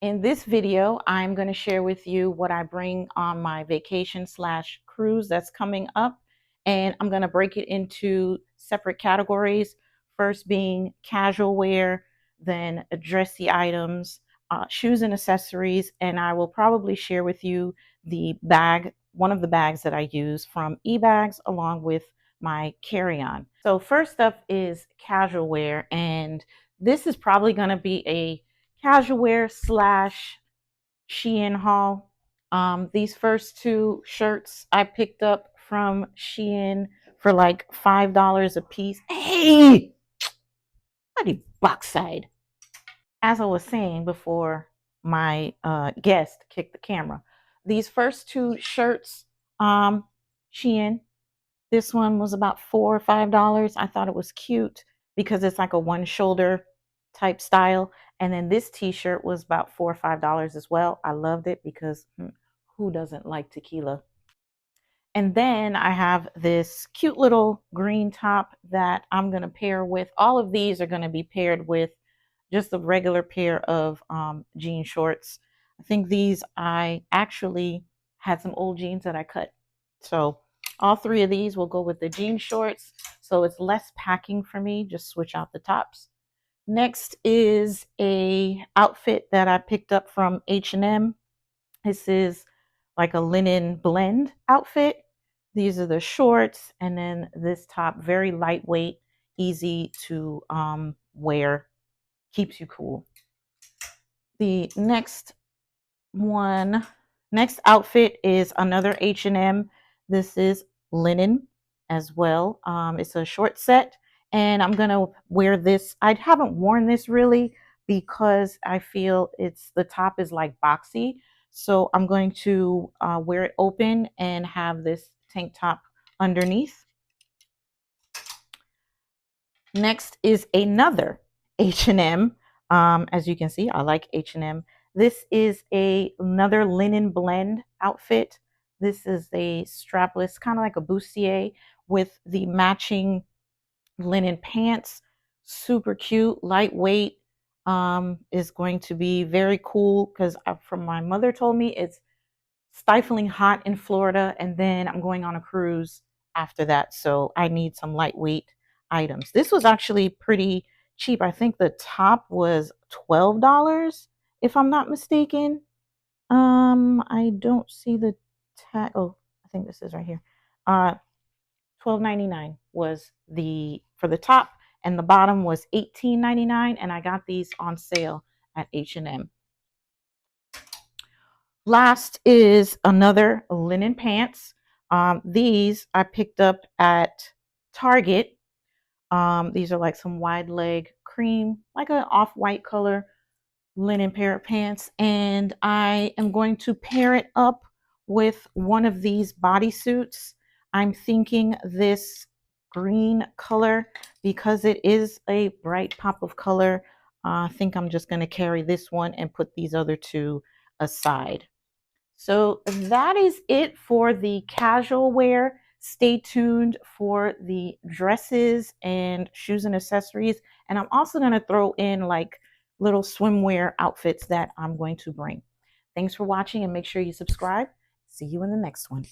In this video, I'm going to share with you what I bring on my vacation slash cruise that's coming up. And I'm going to break it into separate categories. First being casual wear, then dressy items, shoes and accessories. And I will probably share with you the bag, one of the bags that I use from eBags along with my carry-on. So first up is casual wear. And this is probably going to be a casual wear slash Shein haul. These first two shirts I picked up from Shein for like $5 a piece. Hey, bloody backside. As I was saying before my guest kicked the camera, these first two shirts, Shein, this one was about $4 or $5. I thought it was cute because it's like a one shoulder type style. And then this t-shirt was about $4 or $5 as well. I loved it because who doesn't like tequila? And then I have this cute little green top that I'm going to pair with. All of these are going to be paired with just a regular pair of jean shorts. I think these, I actually had some old jeans that I cut. So all three of these will go with the jean shorts. So it's less packing for me. Just switch out the tops. Next is a outfit that I picked up from H&M. This is like a linen blend outfit. These are the shorts, and then this top, very lightweight, easy to wear, keeps you cool. The next outfit is another H&M. This is linen as well. It's a short set, and I'm gonna wear this. I haven't worn this really because I feel the top is like boxy. So I'm going to wear it open and have this tank top underneath. Next is another H&M. As you can see, I like H&M. This is another linen blend outfit. This is a strapless, kind of like a bustier with the matching linen pants. Super cute, lightweight. Is going to be very cool because from my mother told me it's stifling hot in Florida, and then I'm going on a cruise after that, so I need some lightweight items. This was actually pretty cheap. I think the top was $12 if I'm not mistaken. I don't see the tag. Oh, I think this is right here. $12.99 was for the top, and the bottom was $18.99, and I got these on sale at H&M. Last is another linen pants. These I picked up at Target. These are like some wide leg cream, like an off-white color linen pair of pants. And I am going to pair it up with one of these bodysuits. I'm thinking this green color because it is a bright pop of color. I think I'm just going to carry this one and put these other two aside. So that is it for the casual wear. Stay tuned for the dresses and shoes and accessories. And I'm also going to throw in like little swimwear outfits that I'm going to bring. Thanks for watching, and make sure you subscribe. See you in the next one.